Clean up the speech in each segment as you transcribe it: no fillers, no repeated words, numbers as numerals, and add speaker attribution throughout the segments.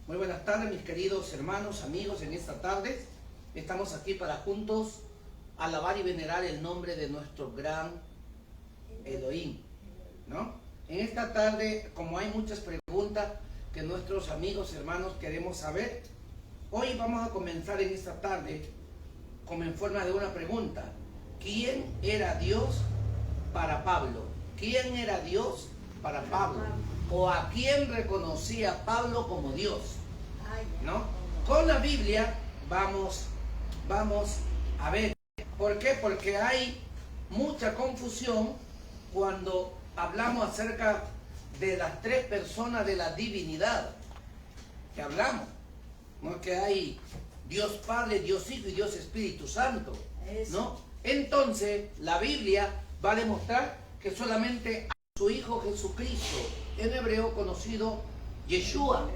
Speaker 1: Muy buenas tardes, mis queridos hermanos, amigos. En esta tarde estamos aquí para juntos alabar y venerar el nombre de nuestro gran Elohim, ¿no? En esta tarde, como hay muchas preguntas que nuestros amigos, hermanos, queremos saber, hoy vamos a comenzar en esta tarde como en forma de una pregunta. ¿Quién era Dios para Pablo? ¿Quién era Dios para Pablo? ¿O a quién reconocía Pablo como Dios? ¿No? Con la Biblia vamos a ver. ¿Por qué? Porque hay mucha confusión cuando hablamos acerca de las tres personas de la divinidad que hablamos, ¿no? Que hay Dios Padre, Dios Hijo y Dios Espíritu Santo, ¿no? Entonces la Biblia va a demostrar que solamente a su Hijo Jesucristo, en hebreo conocido Yeshua,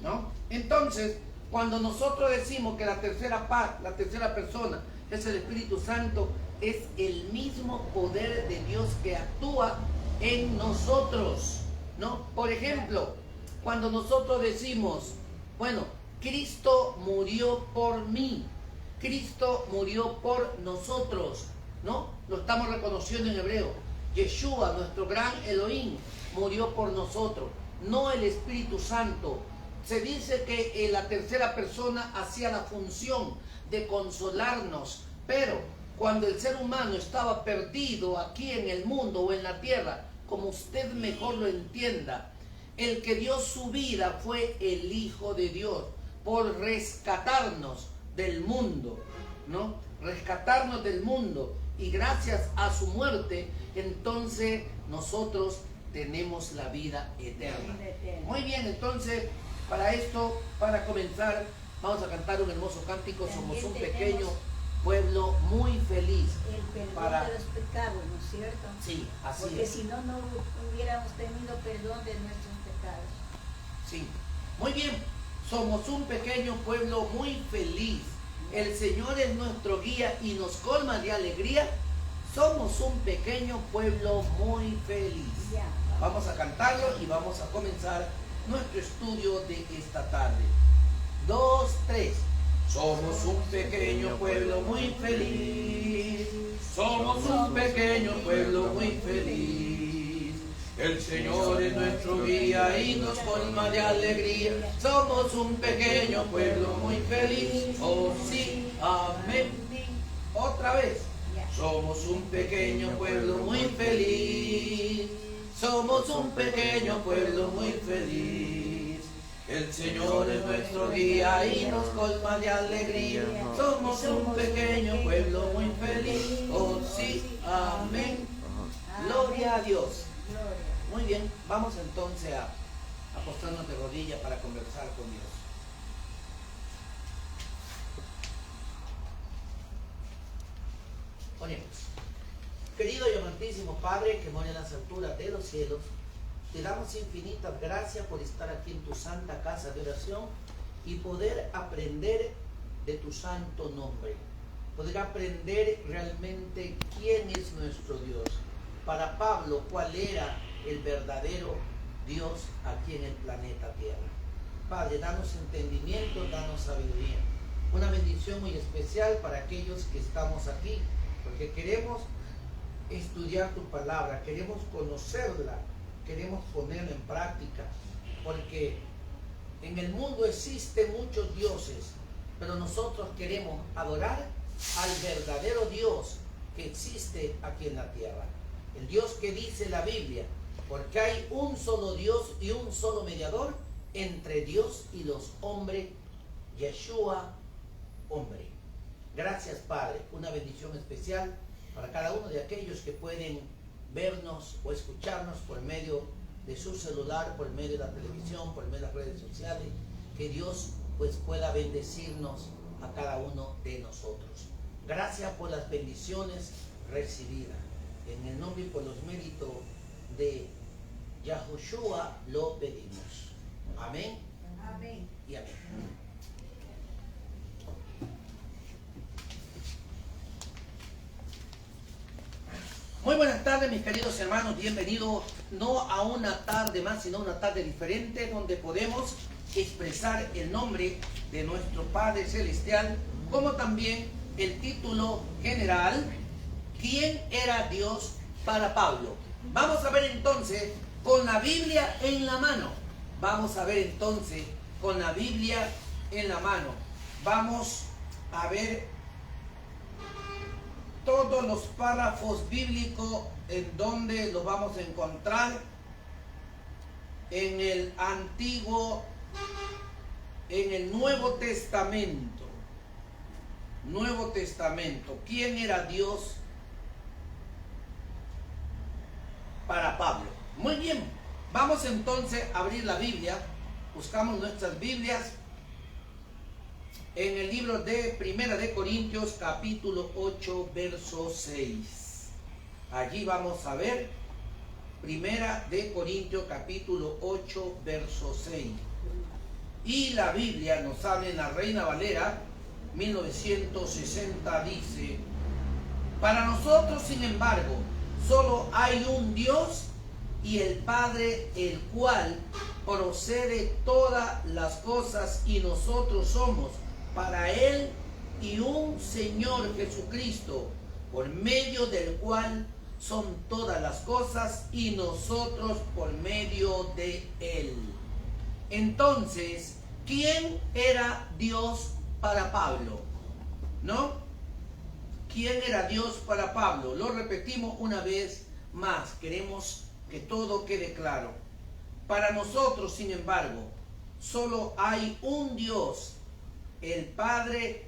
Speaker 1: ¿no? Entonces, cuando nosotros decimos que la tercera persona es el Espíritu Santo, es el mismo poder de Dios que actúa en nosotros, ¿no? Por ejemplo, cuando nosotros decimos, bueno, Cristo murió por mí, Cristo murió por nosotros, ¿no? Lo estamos reconociendo en hebreo. Yeshua, nuestro gran Elohim, murió por nosotros, no el Espíritu Santo. Se dice que la tercera persona hacía la función de consolarnos, pero cuando el ser humano estaba perdido aquí en el mundo o en la tierra, como usted mejor lo entienda, el que dio su vida fue el Hijo de Dios por rescatarnos del mundo, ¿no? Rescatarnos del mundo, y gracias a su muerte, entonces nosotros tenemos la vida eterna. Muy bien, entonces, para esto, para comenzar, vamos a cantar un hermoso cántico. Somos un pequeño pueblo muy feliz.
Speaker 2: El perdón de los pecados, ¿no es cierto?
Speaker 1: Sí, así es.
Speaker 2: Porque si no, no hubiéramos tenido perdón de nuestros pecados.
Speaker 1: Sí, muy bien. Somos un pequeño pueblo muy feliz. El Señor es nuestro guía y nos colma de alegría. Somos un pequeño pueblo muy feliz. Vamos a cantarlo y vamos a comenzar nuestro estudio de esta tarde. 2, 3. Somos un pequeño pueblo muy feliz. Somos un pequeño pueblo muy feliz. El Señor es nuestro guía y nos colma de alegría. Somos un pequeño pueblo muy feliz. Oh sí, amén. Otra vez. Somos un pequeño pueblo muy feliz. Somos un pequeño pueblo muy feliz. El Señor es nuestro guía y nos colma de alegría. Somos un pequeño pueblo muy feliz. Oh sí, amén. Gloria a Dios. Muy bien, vamos entonces a postrarnos de rodillas para conversar con Dios. Oremos. Querido y amantísimo Padre, que mora en las alturas de los cielos, te damos infinitas gracias por estar aquí en tu santa casa de oración y poder aprender de tu santo nombre. Poder aprender realmente quién es nuestro Dios. Para Pablo, cuál era el verdadero Dios aquí en el planeta Tierra. Padre, danos entendimiento, danos sabiduría. Una bendición muy especial para aquellos que estamos aquí, porque queremos estudiar tu palabra, queremos conocerla, queremos ponerla en práctica, porque en el mundo existen muchos dioses, pero nosotros queremos adorar al verdadero Dios que existe aquí en la tierra. El Dios que dice la Biblia, porque hay un solo Dios y un solo mediador entre Dios y los hombres, Yeshua, hombre. Gracias, Padre. Una bendición especial para cada uno de aquellos que pueden vernos o escucharnos por medio de su celular, por medio de la televisión, por medio de las redes sociales. Que Dios pues pueda bendecirnos a cada uno de nosotros. Gracias por las bendiciones recibidas. En el nombre y por los méritos de Yahushua lo pedimos. Amén.
Speaker 2: Amén.
Speaker 1: Y amén. Muy Muy buenas tardes, mis queridos hermanos. Bienvenidos no a una tarde más, sino a una tarde diferente donde podemos expresar el nombre de nuestro Padre Celestial, como también el título general, ¿quién era Dios para Pablo? Vamos a ver entonces con la Biblia en la mano. Vamos a ver entonces con la Biblia en la mano. Vamos a ver todos los párrafos bíblicos en donde los vamos a encontrar en el Nuevo Testamento. Nuevo Testamento. ¿Quién era Dios para Pablo? Muy bien, vamos entonces a abrir la Biblia. Buscamos nuestras Biblias en el libro de Primera de Corintios, capítulo 8, verso 6. Allí vamos a ver Primera de Corintios, capítulo 8, verso 6. Y la Biblia nos habla en la Reina Valera 1960, dice: para nosotros, sin embargo, solo hay un Dios y el Padre, el cual procede todas las cosas, y nosotros somos para Él, y un Señor Jesucristo, por medio del cual son todas las cosas, y nosotros por medio de Él. Entonces, ¿quién era Dios para Pablo? ¿No? ¿Quién era Dios para Pablo? Lo repetimos una vez más. Queremos que todo quede claro. Para nosotros, sin embargo, solo hay un Dios, el Padre,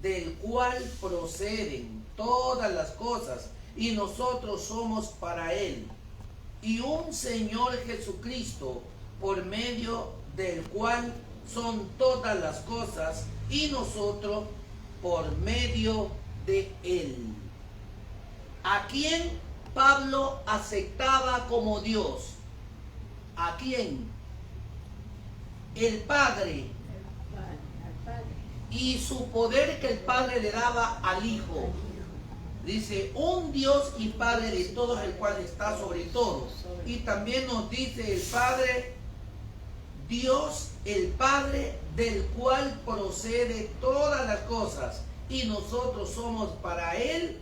Speaker 1: del cual proceden todas las cosas, y nosotros somos para Él, y un Señor Jesucristo, por medio del cual son todas las cosas, y nosotros por medio de Él. ¿A quién Pablo aceptaba como Dios? ¿A quién? El Padre. Y su poder que el Padre le daba al Hijo. Dice, un Dios y Padre de todos, el cual está sobre todos. Y también nos dice el Padre, Dios, el Padre, del cual procede todas las cosas, y nosotros somos para Él,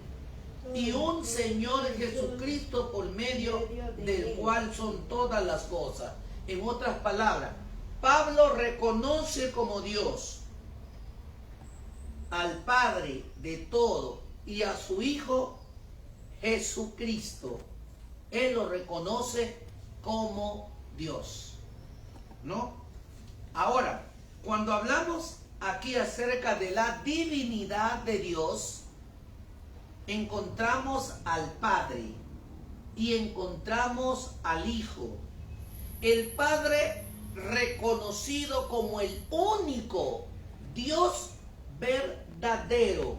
Speaker 1: y un Señor Jesucristo, por medio del cual son todas las cosas. En otras palabras, Pablo reconoce como Dios al Padre de todo y a su Hijo Jesucristo. Él lo reconoce como Dios, ¿no? Ahora, cuando hablamos aquí acerca de la divinidad de Dios, encontramos al Padre y encontramos al Hijo. El Padre reconocido como el único Dios verdadero,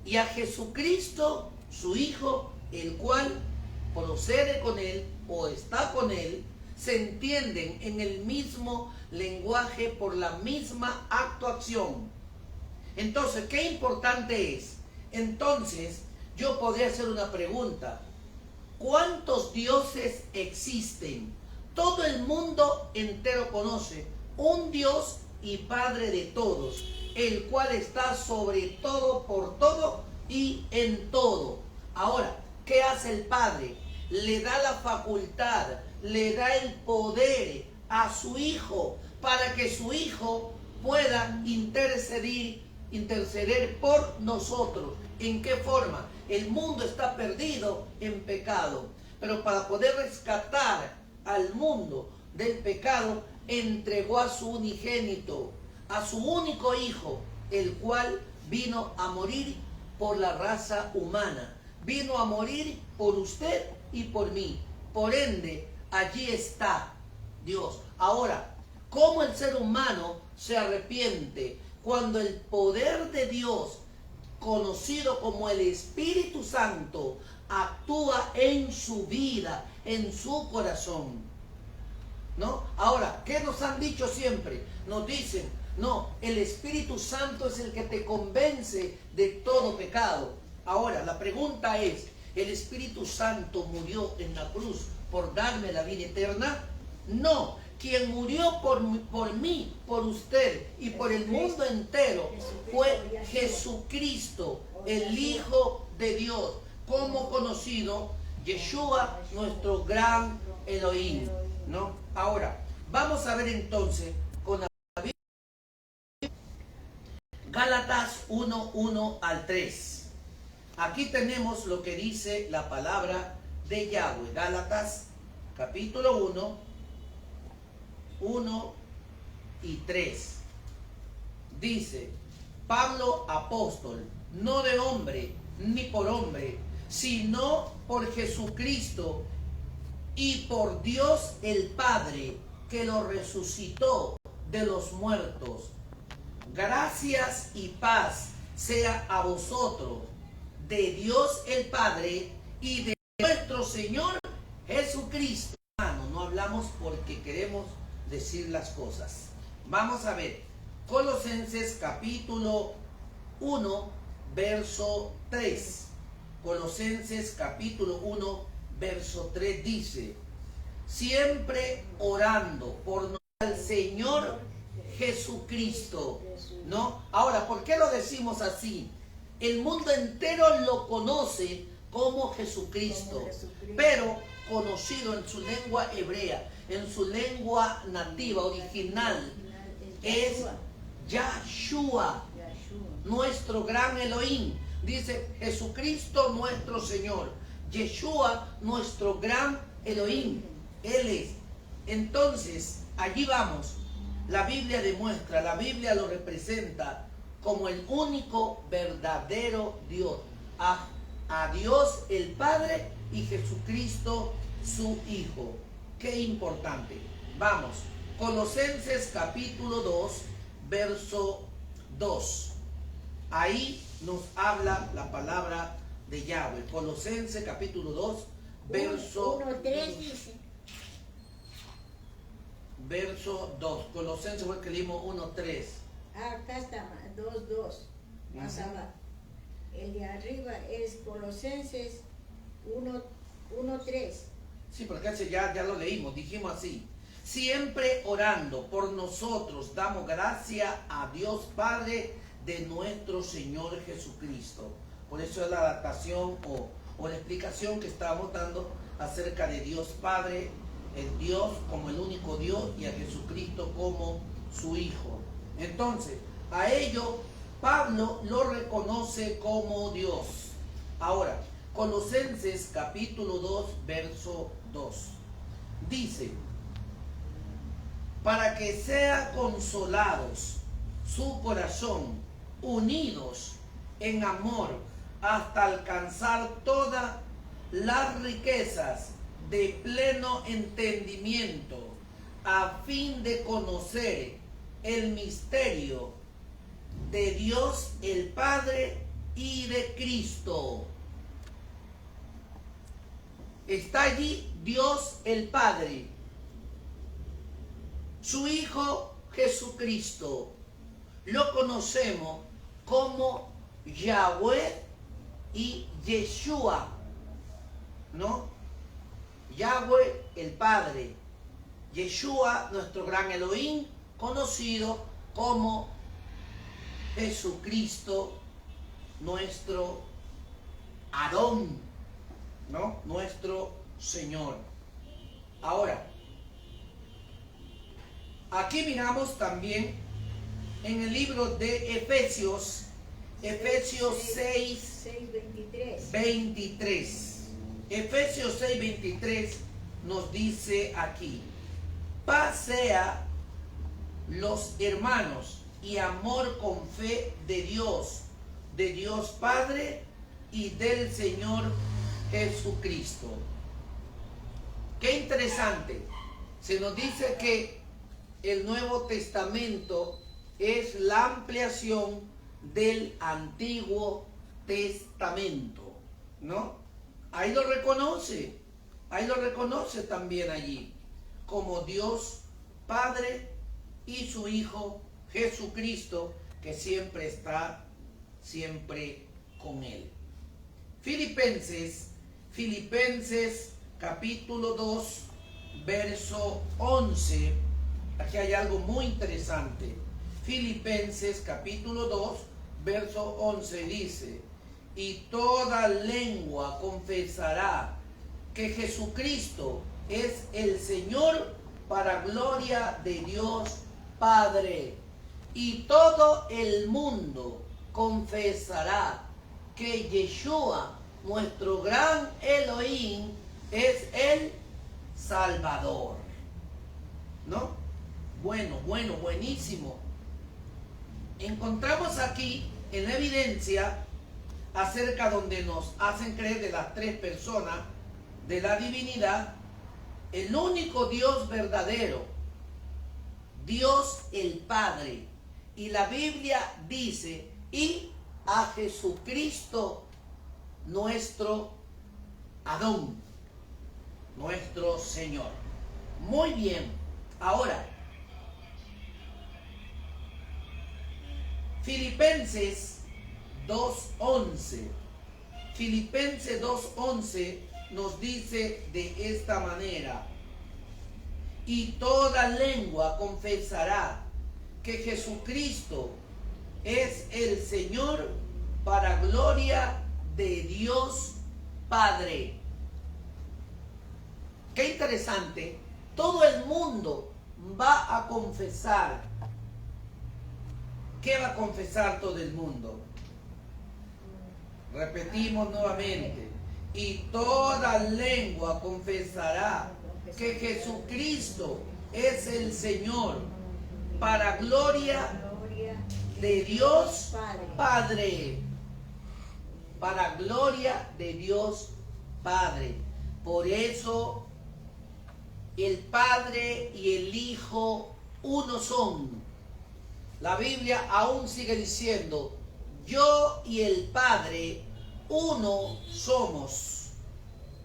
Speaker 1: y a Jesucristo, su Hijo, el cual procede con Él o está con Él, se entienden en el mismo lenguaje por la misma actuación. Entonces, ¿qué importante es? Entonces, yo podría hacer una pregunta. ¿Cuántos dioses existen? Todo el mundo entero conoce un Dios y Padre de todos, el cual está sobre todo, por todo y en todo. Ahora, ¿qué hace el Padre? Le da la facultad, le da el poder a su Hijo para que su Hijo pueda interceder por nosotros. ¿En qué forma? El mundo está perdido en pecado, pero para poder rescatar al mundo del pecado, entregó a su unigénito, a su único Hijo, el cual vino a morir por la raza humana, vino a morir por usted y por mí. Por ende, allí está Dios. Ahora, ¿cómo el ser humano se arrepiente? Cuando el poder de Dios, conocido como el Espíritu Santo, actúa en su vida, en su corazón, ¿no? Ahora, ¿qué nos han dicho siempre? Nos dicen, no, el Espíritu Santo es el que te convence de todo pecado. Ahora, la pregunta es, ¿El Espíritu Santo murió en la cruz por darme la vida eterna? No, quien murió por mí, por usted y por el mundo entero fue Jesucristo, el Hijo de Dios, como conocido Yeshua, nuestro gran Elohim, ¿no? Ahora, vamos a ver entonces con la Biblia, Gálatas 1:1 al 3. Aquí tenemos lo que dice la palabra de Yahweh. Gálatas capítulo 1 y 3. Dice: Pablo, apóstol, no de hombre ni por hombre, sino por Jesucristo y por Dios el Padre, que lo resucitó de los muertos. Gracias y paz sea a vosotros, de Dios el Padre y de nuestro Señor Jesucristo. Hermano, no hablamos porque queremos decir las cosas. Vamos a ver Colosenses capítulo 1 verso 3. Colosenses capítulo 1 verso 3 dice: siempre orando por el Señor Jesucristo, ¿no? Ahora, ¿por qué lo decimos así? El mundo entero lo conoce como Jesucristo, pero conocido en su lengua hebrea, en su lengua nativa, original, es Yahshua, nuestro gran Elohim. Dice Jesucristo nuestro Señor, Yeshua nuestro gran Elohim. Él es. Entonces, allí vamos. La Biblia demuestra, la Biblia lo representa como el único verdadero Dios. A Dios el Padre y Jesucristo su Hijo. Qué importante. Vamos. Colosenses capítulo 2, verso 2. Ahí nos habla la palabra de Yahweh. Colosenses capítulo 2, verso
Speaker 2: 1:3 dice.
Speaker 1: Verso 2. Colosenses fue el que leímos 1:3.
Speaker 2: Acá está 2:2. Más abajo. El de arriba es Colosenses 1:3.
Speaker 1: Sí, porque ese ya lo leímos, dijimos así: siempre orando por nosotros, damos gracia a Dios Padre de nuestro Señor Jesucristo. Por eso es la adaptación o la explicación que estábamos dando acerca de Dios Padre, el Dios como el único Dios, y a Jesucristo como su Hijo. Entonces, a ello Pablo lo reconoce como Dios. Ahora, Colosenses capítulo 2, verso 2. Dice: para que sea consolados su corazón, unidos en amor, hasta alcanzar todas las riquezas de pleno entendimiento, a fin de conocer el misterio de Dios el Padre y de Cristo. Está allí Dios el Padre, su Hijo Jesucristo. Lo conocemos como Yahweh y Yeshua, ¿no? Yahweh el Padre, Yeshua nuestro gran Elohim, conocido como Jesucristo nuestro Aarón, ¿no? Nuestro Señor. Ahora, aquí miramos también en el libro de Efesios 6:23. Efesios 6:23 nos dice aquí: paz sea los hermanos y amor con fe de Dios Padre y del Señor Jesucristo. Qué interesante. Se nos dice que el Nuevo Testamento es la ampliación del Antiguo Testamento, ¿no? Ahí lo reconoce también allí, como Dios Padre y su Hijo Jesucristo, que siempre está con él. Filipenses Filipenses capítulo 2, verso 11. Aquí hay algo muy interesante. Filipenses capítulo 2, verso 11 dice: y toda lengua confesará que Jesucristo es el Señor, para gloria de Dios Padre. Y todo el mundo confesará que Yeshua, nuestro gran Elohim, es el Salvador. ¿No? Buenísimo. Encontramos aquí en la evidencia acerca donde nos hacen creer de las tres personas de la divinidad, el único Dios verdadero, Dios el Padre. Y la Biblia dice: y a Jesucristo nuestro Adón, nuestro Señor. Muy bien. Ahora, Filipenses 2:11. Filipenses 2:11 nos dice de esta manera: y toda lengua confesará que Jesucristo es el Señor, para gloria de Dios Padre. Qué interesante. Todo el mundo va a confesar. ¿Qué va a confesar todo el mundo? Repetimos nuevamente: y toda lengua confesará que Jesucristo es el Señor, para gloria de Dios Padre. Para gloria de Dios Padre. Por eso el Padre y el Hijo uno son. La Biblia aún sigue diciendo: yo y el Padre uno somos.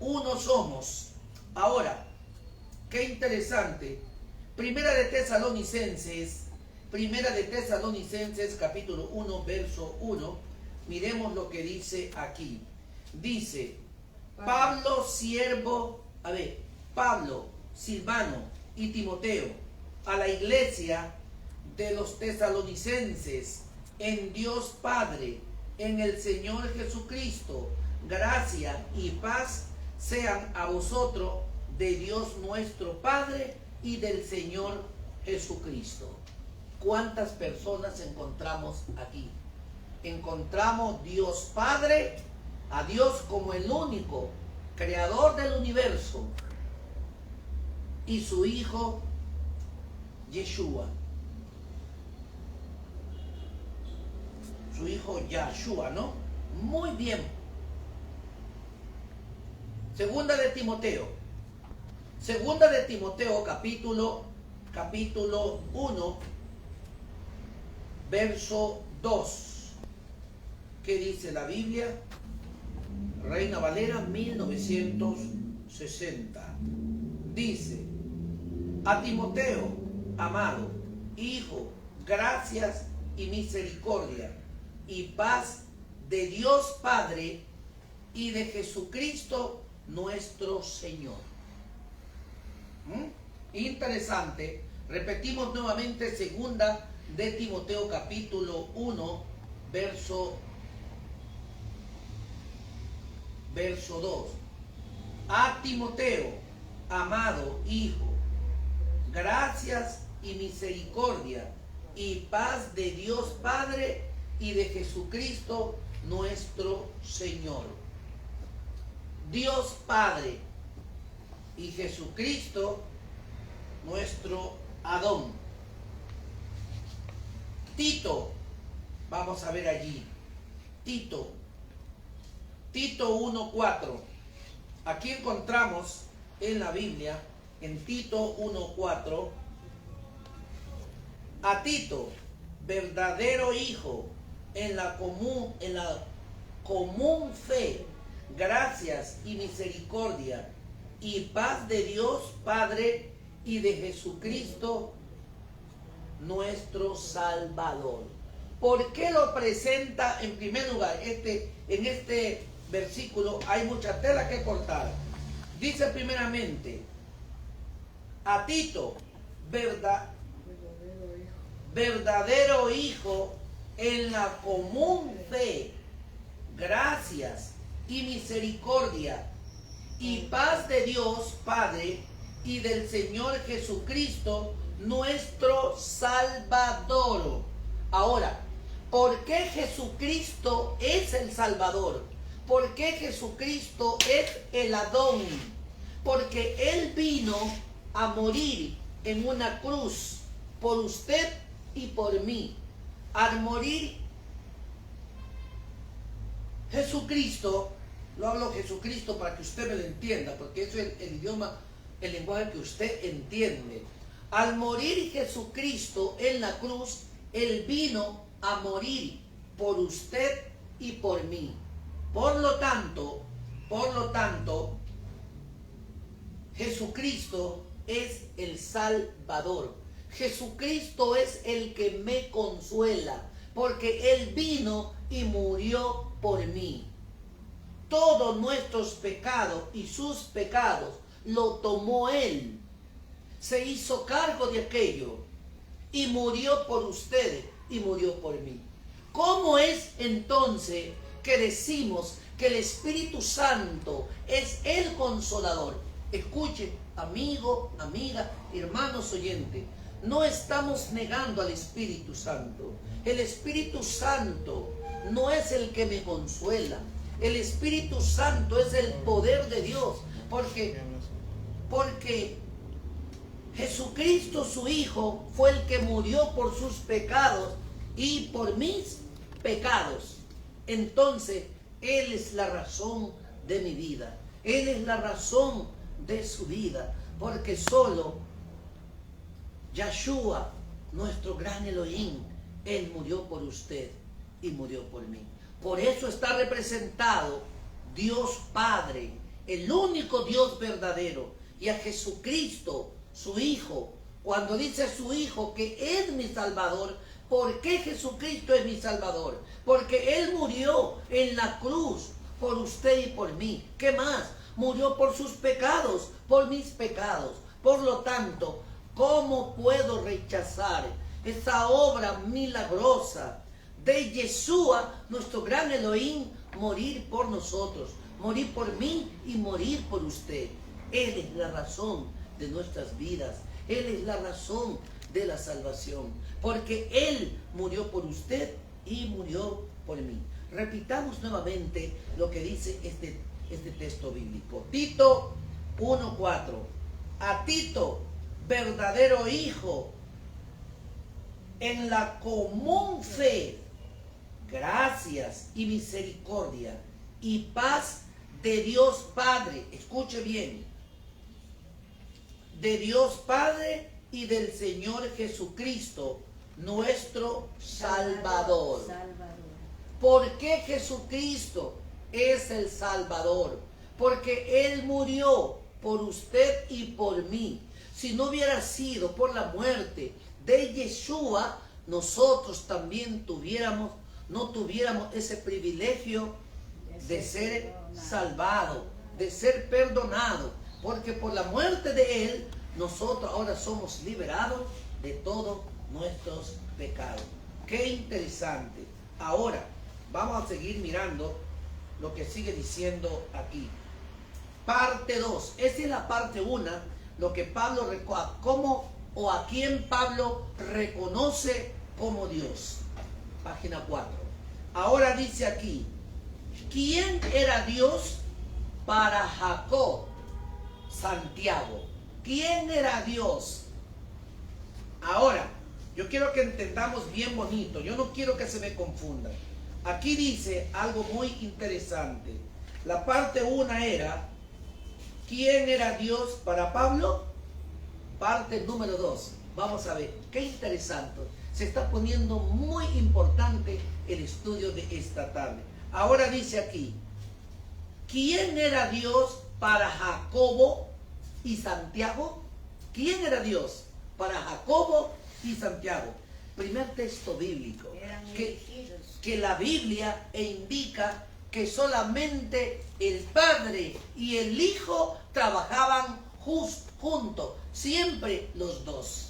Speaker 1: Uno somos. Ahora, qué interesante. Primera de Tesalonicenses capítulo 1, verso 1. Miremos lo que dice aquí. Dice: Pablo, Silvano y Timoteo, a la iglesia de los tesalonicenses, en Dios Padre, en el Señor Jesucristo, gracia y paz sean a vosotros de Dios nuestro Padre y del Señor Jesucristo. ¿Cuántas personas encontramos aquí? Encontramos Dios Padre, a Dios como el único creador del universo, y su Hijo Yeshua, su Hijo Yahshua, ¿no? Muy bien. Segunda de Timoteo capítulo 1, verso 2. ¿Qué dice la Biblia? Reina Valera 1960. Dice: a Timoteo, amado hijo, gracias y misericordia y paz de Dios Padre y de Jesucristo nuestro Señor. Interesante. Repetimos nuevamente segunda de Timoteo capítulo 1, verso 2. A Timoteo, amado hijo, gracias y misericordia y paz de Dios Padre y de Jesucristo nuestro Señor. Dios Padre y Jesucristo nuestro Adón. Tito, vamos a ver allí. Tito 1:4. Aquí encontramos en la Biblia, en Tito 1:4, a Tito, verdadero hijo, en la común fe, gracias y misericordia y paz de Dios Padre y de Jesucristo nuestro Salvador. ¿Por qué lo presenta en primer lugar en este versículo hay mucha tela que cortar. Dice primeramente, a Tito, verdadero hijo en la común fe, gracias y misericordia y paz de Dios Padre y del Señor Jesucristo, nuestro Salvador. Ahora, ¿por qué Jesucristo es el Salvador? ¿Por qué Jesucristo es el Adón? Porque Él vino a morir en una cruz por usted y por mí. Al morir Jesucristo, lo hablo Jesucristo para que usted me lo entienda, porque eso es el idioma, el lenguaje que usted entiende. Al morir Jesucristo en la cruz, Él vino a morir por usted y por mí. Por lo tanto, Jesucristo es el Salvador. Jesucristo es el que me consuela, porque Él vino y murió por mí. Todos nuestros pecados y sus pecados lo tomó Él. Se hizo cargo de aquello y murió por ustedes y murió por mí. ¿Cómo es entonces que decimos que el Espíritu Santo es el consolador? Escuche, amigo, amiga, hermanos oyentes, no estamos negando al Espíritu Santo. El Espíritu Santo no es el que me consuela. El Espíritu Santo es el poder de Dios, porque Jesucristo, su Hijo, fue el que murió por sus pecados y por mis pecados. Entonces, Él es la razón de mi vida. Él es la razón de su vida, porque solo Yahshua, nuestro gran Elohim, Él murió por usted y murió por mí. Por eso está representado Dios Padre, el único Dios verdadero, y a Jesucristo, su Hijo. Cuando dice su Hijo que es mi Salvador, ¿por qué Jesucristo es mi Salvador? Porque Él murió en la cruz por usted y por mí. ¿Qué más? Murió por sus pecados, por mis pecados. Por lo tanto, ¿cómo puedo rechazar esa obra milagrosa de Yeshua, nuestro gran Elohim, morir por nosotros, morir por mí y morir por usted? Él es la razón de nuestras vidas. Él es la razón de la salvación, porque Él murió por usted y murió por mí. Repitamos nuevamente lo que dice este texto bíblico. Tito 1:4. A Tito, verdadero hijo, en la común fe, gracias y misericordia y paz de Dios Padre. Escuche bien. De Dios Padre y del Señor Jesucristo, nuestro Salvador. ¿Por qué Jesucristo es el Salvador? Porque Él murió por usted y por mí. Si no hubiera sido por la muerte de Yeshua, nosotros también no tuviéramos ese privilegio de ser salvado, de ser perdonado, porque por la muerte de Él, nosotros ahora somos liberados de todos nuestros pecados. Qué interesante. Ahora, vamos a seguir mirando lo que sigue diciendo aquí. Parte 2. Esta es la parte 1, lo que Pablo, cómo o a quién Pablo reconoce como Dios. Página 4. Ahora dice aquí, ¿quién era Dios para Jacob? Santiago. ¿Quién era Dios? Ahora, yo quiero que entendamos bien bonito. Yo no quiero que se me confunda. Aquí dice algo muy interesante. La parte 1 era, ¿quién era Dios para Pablo? Parte número 2. Vamos a ver, qué interesante. Se está poniendo muy importante el estudio de esta tarde. Ahora dice aquí, ¿quién era Dios para Jacobo y Santiago? ¿Quién era Dios para Jacobo y Santiago? Primer texto bíblico que la Biblia indica que solamente el Padre y el Hijo trabajaban juntos, siempre los dos.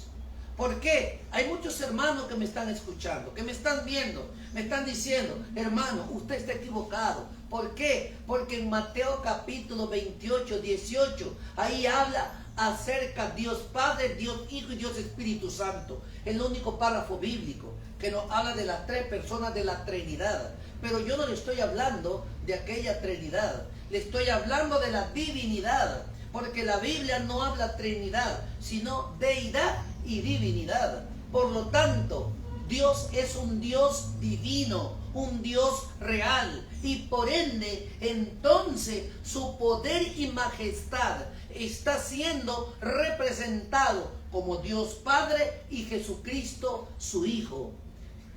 Speaker 1: ¿Por qué? Hay muchos hermanos que me están escuchando, que me están viendo, me están diciendo, hermano, usted está equivocado. ¿Por qué? Porque en Mateo capítulo 28, 18, ahí habla acerca de Dios Padre, Dios Hijo y Dios Espíritu Santo. El único párrafo bíblico que nos habla de las tres personas de la Trinidad. Pero yo no le estoy hablando de aquella Trinidad, le estoy hablando de la divinidad. Porque la Biblia no habla Trinidad, sino deidad y divinidad. Por lo tanto, Dios es un Dios divino, un Dios real. Y por ende, entonces, su poder y majestad está siendo representado como Dios Padre y Jesucristo su Hijo.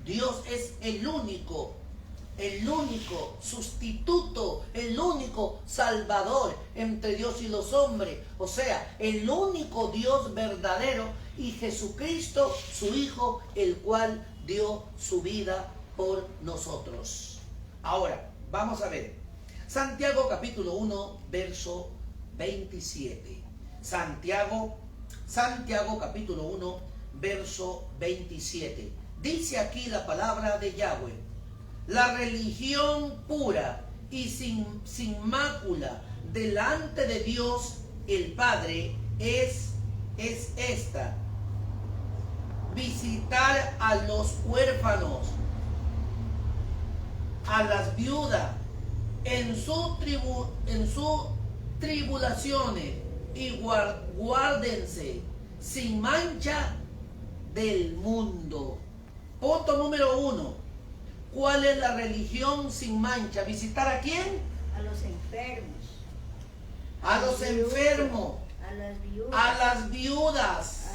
Speaker 1: Dios es el único sustituto, el único salvador entre Dios y los hombres, o sea, el único Dios verdadero, y Jesucristo su Hijo, el cual dio su vida por nosotros. Ahora, vamos a ver, Santiago capítulo 1, verso 27. Santiago capítulo 1, verso 27. Dice aquí la palabra de Yahweh: la religión pura y sin mácula delante de Dios el Padre es esta: visitar a los huérfanos, a las viudas en sus tribulaciones, y guárdense sin mancha del mundo. Punto número 1. ¿Cuál es la religión sin mancha? ¿Visitar a quién?
Speaker 2: A los enfermos.
Speaker 1: A los enfermos.
Speaker 2: A las viudas.
Speaker 1: A las viudas.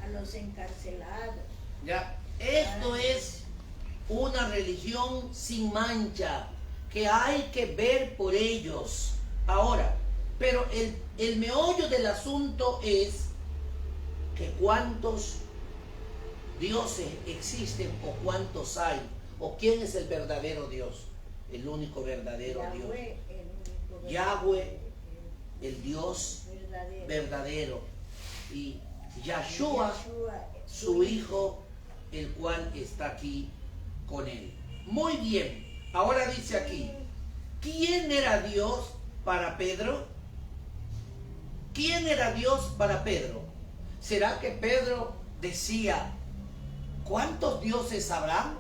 Speaker 2: A los encarcelados.
Speaker 1: Ya. Esto es una religión sin mancha, que hay que ver por ellos. Ahora, pero el meollo del asunto es que cuántos dioses existen o cuántos hay, o quién es el verdadero Dios. El único verdadero Dios. Yahweh, el Dios verdadero. Y Yahshua, su Hijo, el cual está aquí con él. Muy bien. Ahora dice aquí, ¿quién era Dios para Pedro? ¿Quién era Dios para Pedro? ¿Será que Pedro decía, ¿cuántos dioses habrán?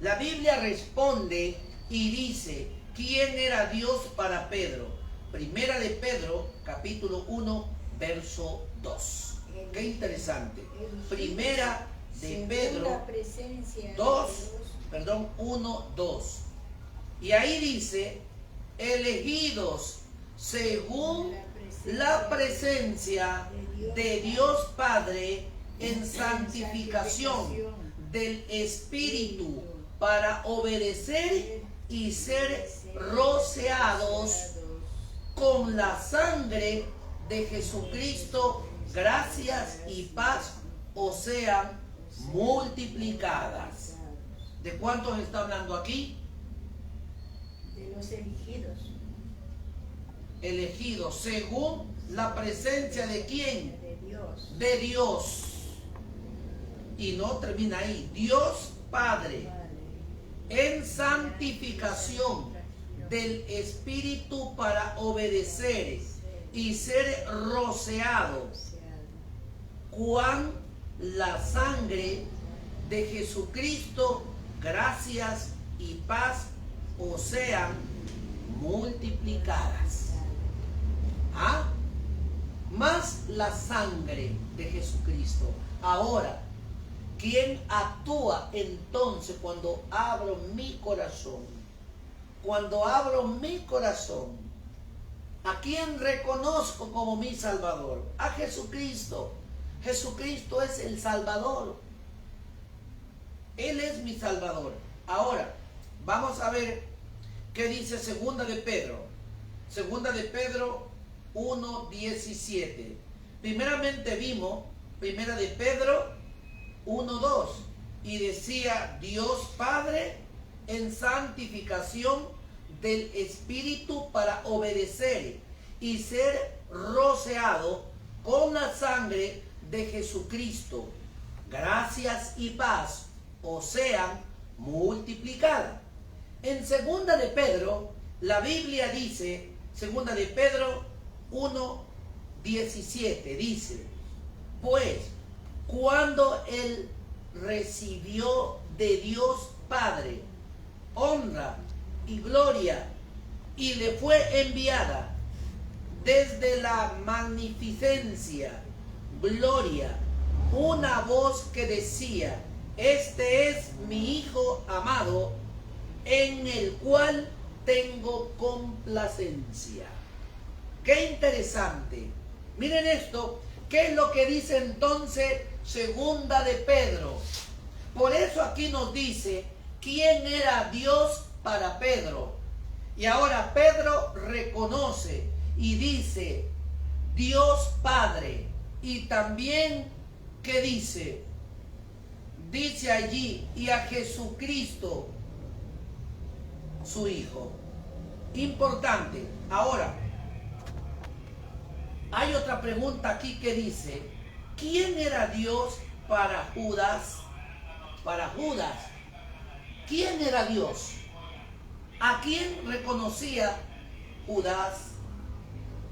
Speaker 1: La Biblia responde y dice, ¿quién era Dios para Pedro? Primera de Pedro, capítulo 1, verso 2. Qué interesante. Primera de Pedro 1, 2. Y ahí dice, elegidos según la presencia de Dios Padre en santificación del Espíritu, para obedecer y ser rociados con la sangre de Jesucristo, gracias y paz os sean multiplicadas. ¿De cuántos está hablando aquí?
Speaker 2: De los elegidos.
Speaker 1: Elegidos según la presencia de ¿quién?
Speaker 2: De Dios.
Speaker 1: De Dios. Y no termina ahí. Dios Padre, en santificación del Espíritu, para obedecer y ser rociados con la sangre de Jesucristo, gracias y paz os sean multiplicadas. ¿Ah? Más la sangre de Jesucristo. Ahora, ¿quién actúa entonces cuando abro mi corazón? Cuando abro mi corazón, ¿a quién reconozco como mi Salvador? A Jesucristo. Jesucristo es el Salvador. Él es mi Salvador. Ahora, vamos a ver qué dice Segunda de Pedro. Segunda de Pedro 1:17. Primeramente vimos Primera de Pedro 1:2 y decía Dios Padre en santificación del Espíritu para obedecer y ser rociado con la sangre de Jesucristo. Gracias y paz os sean multiplicadas. En segunda de Pedro, la Biblia dice, segunda de Pedro 1:17, dice, pues cuando él recibió de Dios Padre honra y gloria y le fue enviada desde la magnificencia, gloria, una voz que decía, este es mi Hijo amado, en el cual tengo complacencia. Qué interesante. Miren esto, ¿qué es lo que dice entonces segunda de Pedro? Por eso aquí nos dice quién era Dios para Pedro. Y ahora Pedro reconoce y dice Dios Padre. Y también, ¿qué dice? Dice allí, y a Jesucristo, su Hijo. Importante. Ahora, hay otra pregunta aquí que dice, ¿quién era Dios para Judas? Para Judas. ¿Quién era Dios? ¿A quién reconocía Judas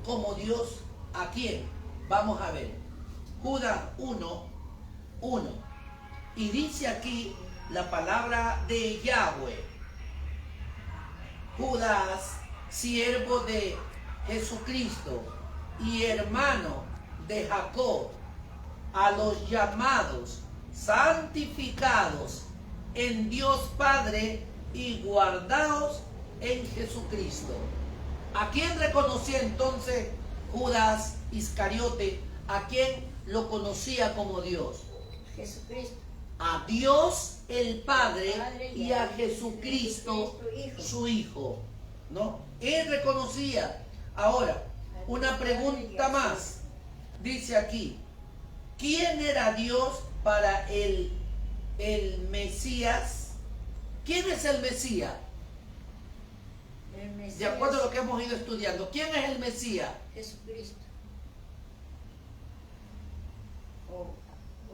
Speaker 1: como Dios? ¿A quién? Vamos a ver. Judas 1:1. Y dice aquí la palabra de Yahweh. Judas, siervo de Jesucristo y hermano de Jacob, a los llamados, santificados en Dios Padre y guardados en Jesucristo. ¿A quién reconocía entonces Judas Iscariote? ¿A quién lo conocía como Dios?
Speaker 2: Jesucristo.
Speaker 1: A Dios el Padre y a Jesucristo su Hijo, ¿no? Él reconocía. Ahora, una pregunta más. Dice aquí, ¿quién era Dios para el Mesías? ¿Quién es el Mesías?
Speaker 2: El Mesías.
Speaker 1: De acuerdo a lo que hemos ido estudiando, ¿quién es el Mesías?
Speaker 2: Jesucristo. O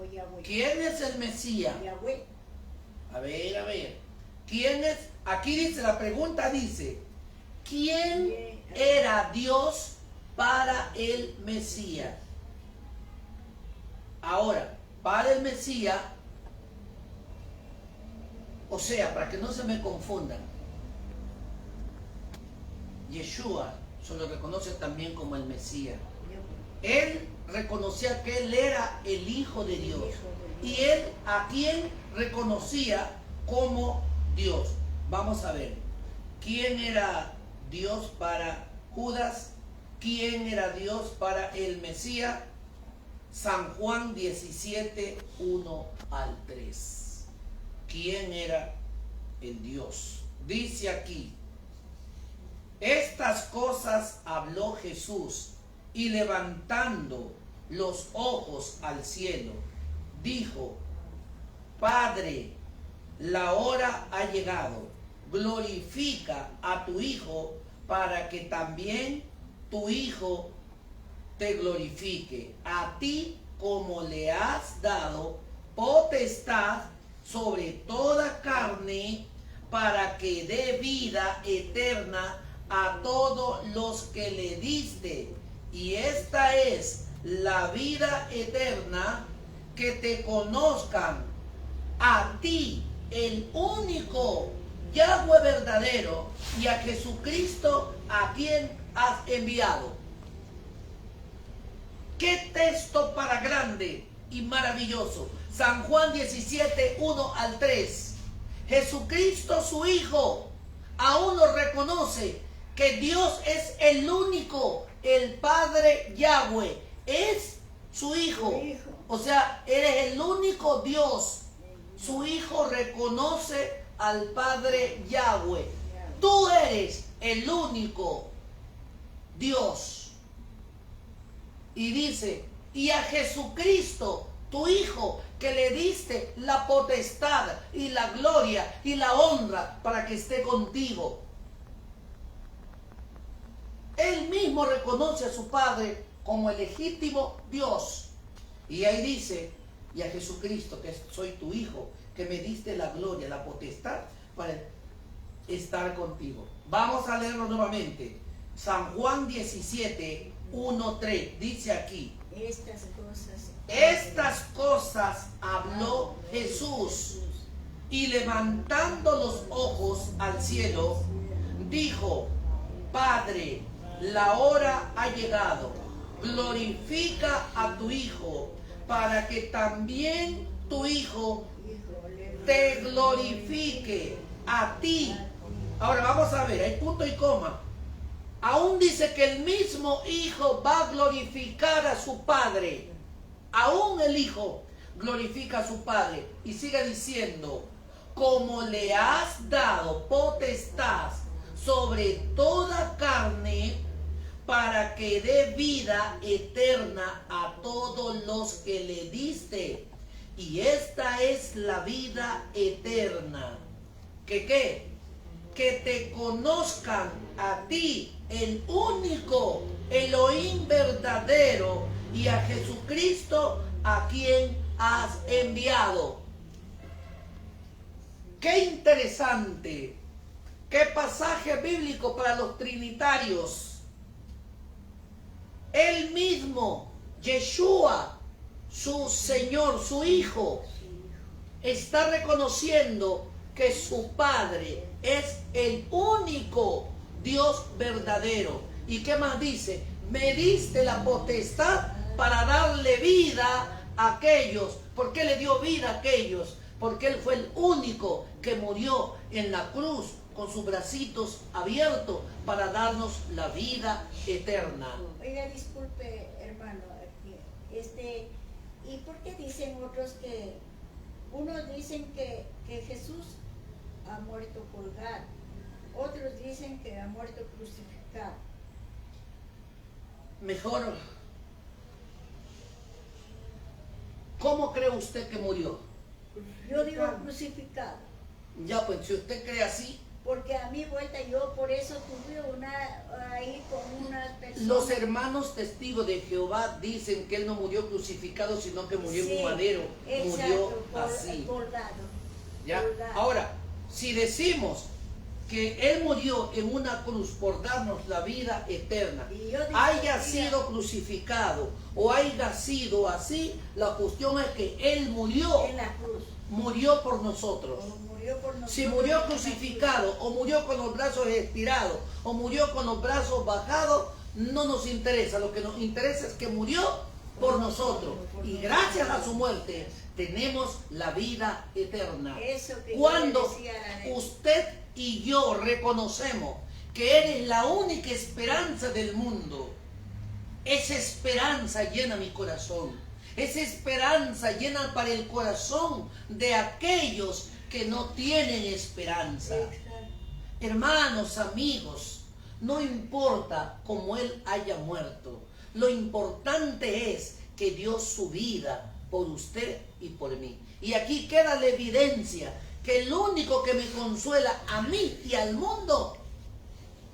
Speaker 2: Yahweh.
Speaker 1: ¿Quién es el Mesías?
Speaker 2: Yahweh.
Speaker 1: A ver. ¿Quién es? Aquí dice, la pregunta dice, ¿quién era Dios para el Mesías? Ahora, para el Mesías, o sea, para que no se me confundan, Yeshua se lo reconoce también como el Mesías. Él reconocía que él era el Hijo de Dios. Y él a quién reconocía como Dios. Vamos a ver. ¿Quién era Dios para Judas? ¿Quién era Dios para el Mesías? San Juan 17:1-3. ¿Quién era el Dios? Dice aquí, estas cosas habló Jesús y levantando los ojos al cielo, dijo, Padre, la hora ha llegado, glorifica a tu Hijo para que también tu Hijo te glorifique, a ti como le has dado potestad sobre toda carne, para que dé vida eterna a todos los que le diste. Y esta es la vida eterna, que te conozcan a ti, el único Yahweh verdadero, y a Jesucristo a quien has enviado. ¡Qué texto para grande y maravilloso! San Juan 17:1-3. Jesucristo su Hijo aún lo reconoce, que Dios es el único, el Padre Yahweh es su Hijo. O sea, Él es el único Dios. Su Hijo reconoce al Padre Yahweh. Tú eres el único Dios. Y dice, y a Jesucristo tu hijo, que le diste la potestad y la gloria y la honra para que esté contigo. Él mismo reconoce a su Padre como el legítimo Dios. Y ahí dice, y a Jesucristo, que soy tu hijo, que me diste la gloria, la potestad para estar contigo. Vamos a leerlo nuevamente. San Juan 17, 1, 3, dice aquí. Estas cosas habló Jesús, y levantando los ojos al cielo, dijo: Padre, la hora ha llegado, glorifica a tu Hijo, para que también tu Hijo te glorifique a ti. Ahora vamos a ver, hay punto y coma. Aún dice que el mismo Hijo va a glorificar a su Padre. Aún el Hijo glorifica a su Padre. Y sigue diciendo: como le has dado potestad sobre toda carne, para que dé vida eterna a todos los que le diste. Y esta es la vida eterna. ¿Que qué? Que te conozcan a ti, el único Elohim verdadero, y a Jesucristo, a quien has enviado. Qué interesante, qué pasaje bíblico para los trinitarios. Él mismo, Yeshua, su Señor, su Hijo, está reconociendo que su Padre es el único Dios verdadero. ¿Y qué más dice? Me diste la potestad para darle vida a aquellos. ¿Por qué le dio vida a aquellos? Porque Él fue el único que murió en la cruz con sus bracitos abiertos para darnos la vida eterna.
Speaker 2: Oiga, disculpe, hermano, ¿y por qué dicen otros que, unos dicen que Jesús ha muerto colgado, otros dicen que ha muerto crucificado?
Speaker 1: Mejor, ¿cómo cree usted que murió?
Speaker 2: Yo digo crucificado.
Speaker 1: Ya, pues si usted cree así.
Speaker 2: Porque a mi vuelta yo por eso tuve ahí con unas personas.
Speaker 1: Los hermanos testigos de Jehová dicen que Él no murió crucificado, sino que murió en un madero.
Speaker 2: Exacto,
Speaker 1: murió así.
Speaker 2: Colgado.
Speaker 1: ¿Ya?
Speaker 2: Colgado.
Speaker 1: Ahora, si decimos que Él murió en una cruz por darnos la vida eterna, haya sido crucificado o haya sido así, la cuestión es que Él murió
Speaker 2: en la cruz.
Speaker 1: Murió por nosotros. Si murió crucificado o murió con los brazos estirados o murió con los brazos bajados, no nos interesa. Lo que nos interesa es que murió por nosotros. Y gracias a su muerte tenemos la vida eterna. Cuando usted y yo reconocemos que Él es la única esperanza del mundo, esa esperanza llena mi corazón. Esa esperanza llena para el corazón de aquellos que no tienen esperanza. Hermanos, amigos, no importa cómo Él haya muerto. Lo importante es que dio su vida por usted y por mí. Y aquí queda la evidencia que el único que me consuela a mí y al mundo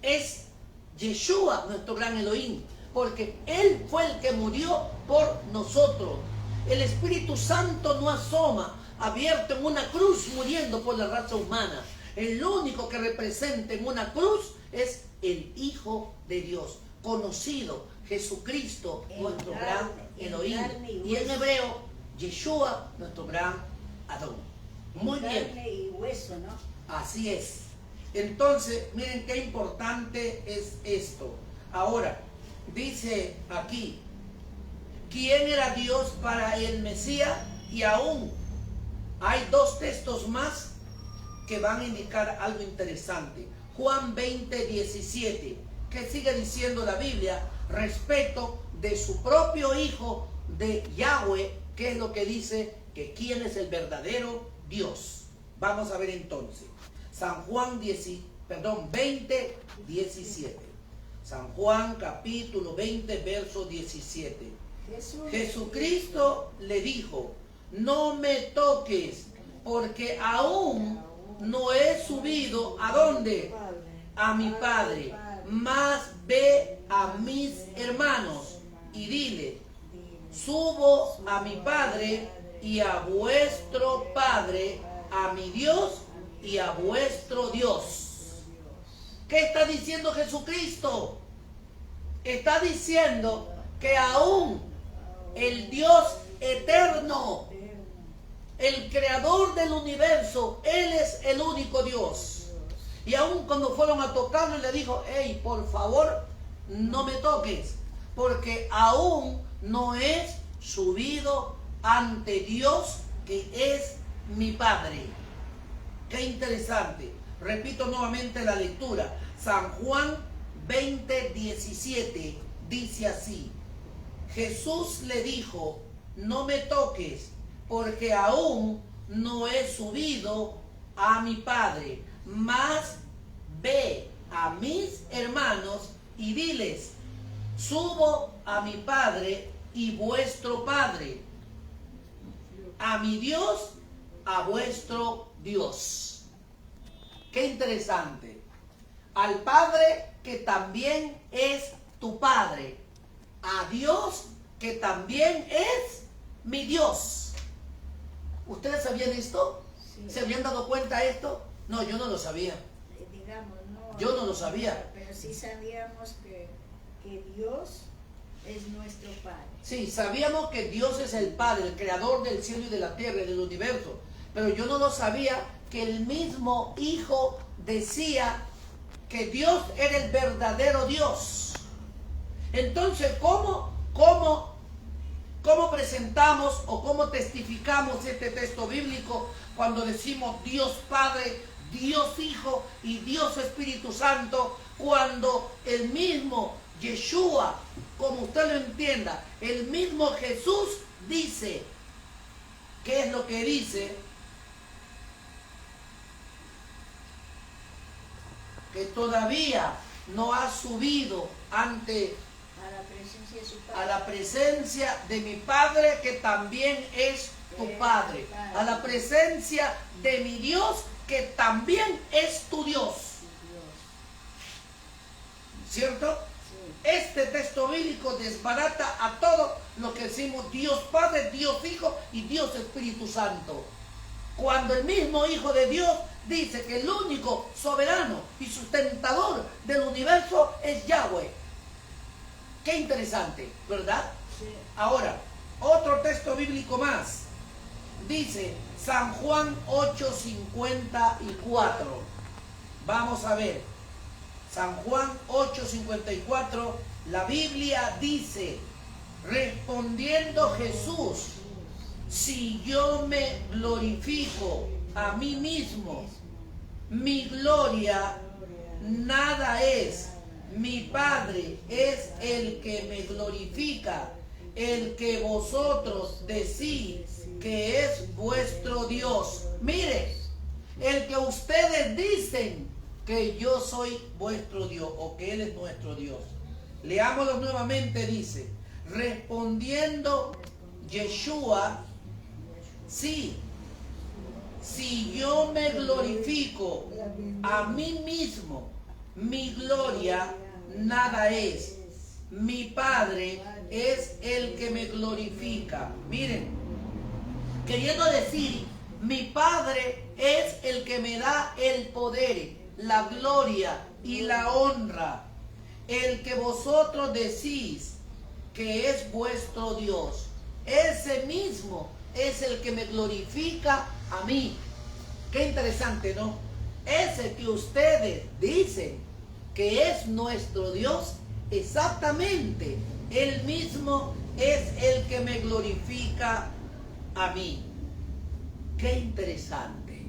Speaker 1: es Yeshua, nuestro gran Elohim. Porque Él fue el que murió por nosotros. El Espíritu Santo no asoma abierto en una cruz muriendo por la raza humana. El único que representa en una cruz es el Hijo de Dios, conocido, Jesucristo, nuestro gran Elohim. Y en hebreo, Yeshua, nuestro gran Adón. Muy bien.
Speaker 2: Carne y hueso, ¿no?
Speaker 1: Así es. Entonces, miren qué importante es esto. Ahora, dice aquí, ¿quién era Dios para el Mesías? Y aún hay dos textos más que van a indicar algo interesante. Juan 20, 17, que sigue diciendo la Biblia respecto de su propio Hijo de Yahweh, que es lo que dice que quién es el verdadero Dios. Vamos a ver entonces. San Juan 20, 17. San Juan capítulo 20, verso 17. Jesucristo le dijo, no me toques, porque aún no he subido, ¿a dónde? A mi Padre. Mas ve a mis hermanos y dile, subo a mi Padre y a vuestro Padre, a mi Dios y a vuestro Dios. ¿Qué está diciendo Jesucristo? Está diciendo que aún el Dios eterno, el creador del universo, Él es el único Dios. Y aún cuando fueron a tocarlo, le dijo, hey, por favor, no me toques, porque aún no he subido ante Dios, que es mi Padre. Qué interesante. Repito nuevamente la lectura. San Juan 20:17 dice así. Jesús le dijo, no me toques, porque aún no he subido a mi Padre, mas ve a mis hermanos y diles, subo a mi Padre y vuestro Padre, a mi Dios, a vuestro Dios. Qué interesante. Al Padre que también es tu Padre, a Dios que también es mi Dios. ¿Ustedes sabían esto? Sí. ¿Se habían dado cuenta de esto? No, yo no lo sabía.
Speaker 2: Digamos, no,
Speaker 1: yo no lo sabía.
Speaker 2: Pero sí sabíamos que Dios es nuestro Padre.
Speaker 1: Sí, sabíamos que Dios es el Padre, el creador del cielo y de la tierra y del universo. Pero yo no lo sabía que el mismo Hijo decía que Dios era el verdadero Dios. Entonces, ¿cómo presentamos o cómo testificamos este texto bíblico cuando decimos Dios Padre, Dios Hijo y Dios Espíritu Santo, cuando el mismo Yeshua, como usted lo entienda, el mismo Jesús dice, ¿qué es lo que dice? Que todavía no ha subido ante a la presencia de mi Padre, que también es tu Padre, a la presencia de mi Dios, que también es tu Dios. ¿Cierto? Este texto bíblico desbarata a todo lo que decimos Dios Padre, Dios Hijo y Dios Espíritu Santo. Cuando el mismo Hijo de Dios dice que el único soberano y sustentador del universo es Yahweh. Qué interesante, ¿verdad? Sí. Ahora, otro texto bíblico más. Dice San Juan 8:54. Vamos a ver. San Juan 8:54. La Biblia dice, respondiendo Jesús, si yo me glorifico a mí mismo, mi gloria nada es. Mi Padre es el que me glorifica, el que vosotros decís que es vuestro Dios. Mire, el que ustedes dicen que yo soy vuestro Dios o que Él es nuestro Dios. Leámoslo nuevamente, dice, respondiendo Yeshua, sí, si yo me glorifico a mí mismo, mi gloria nada es. Mi Padre es el que me glorifica. Miren, queriendo decir, mi Padre es el que me da el poder, la gloria y la honra. El que vosotros decís que es vuestro Dios. Ese mismo es el que me glorifica a mí. Qué interesante, ¿no? Ese que ustedes dicen que es nuestro Dios, exactamente, Él mismo es el que me glorifica a mí. Qué interesante,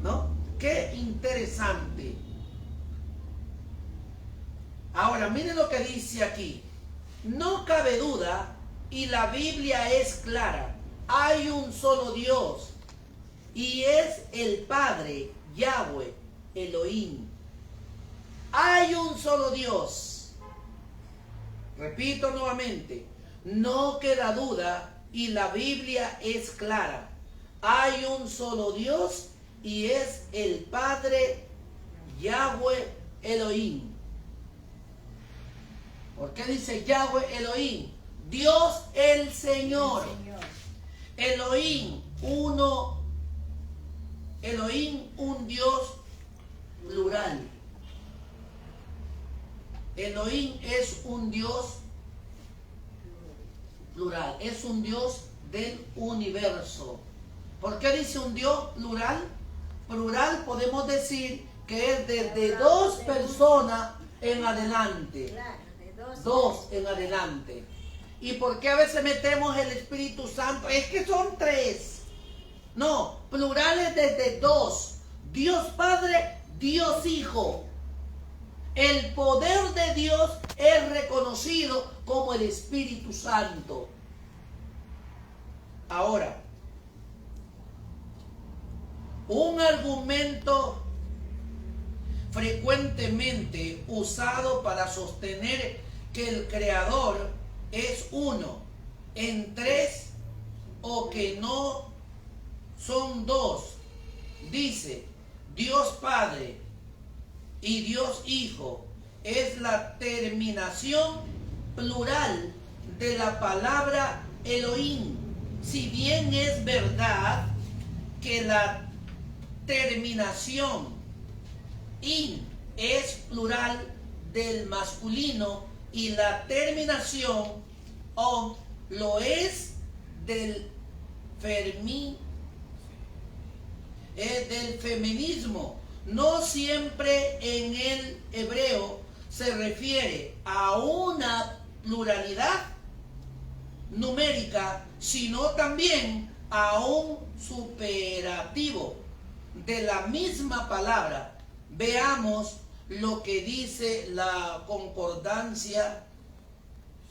Speaker 1: ¿no? Qué interesante. Ahora, miren lo que dice aquí. No cabe duda, y la Biblia es clara, hay un solo Dios, y es el Padre, Yahweh, Elohim. Hay un solo Dios. Repito nuevamente, no queda duda y la Biblia es clara. Hay un solo Dios y es el Padre Yahweh Elohim. ¿Por qué dice Yahweh Elohim? Dios el Señor. Elohim, uno. Elohim, un Dios plural. Elohim es un Dios plural, es un Dios del universo. ¿Por qué dice un Dios plural? Plural podemos decir que es desde dos personas en adelante. Dos en adelante. ¿Y por qué a veces metemos el Espíritu Santo? Es que son tres. No, plurales desde dos. Dios Padre, Dios Hijo. El poder de Dios es reconocido como el Espíritu Santo. Ahora, un argumento frecuentemente usado para sostener que el Creador es uno en tres o que no son dos. Dice, Dios Padre y Dios Hijo es la terminación plural de la palabra Elohim. Si bien es verdad que la terminación in es plural del masculino y la terminación on lo es del feminismo. No siempre en el hebreo se refiere a una pluralidad numérica, sino también a un superativo de la misma palabra. Veamos lo que dice la concordancia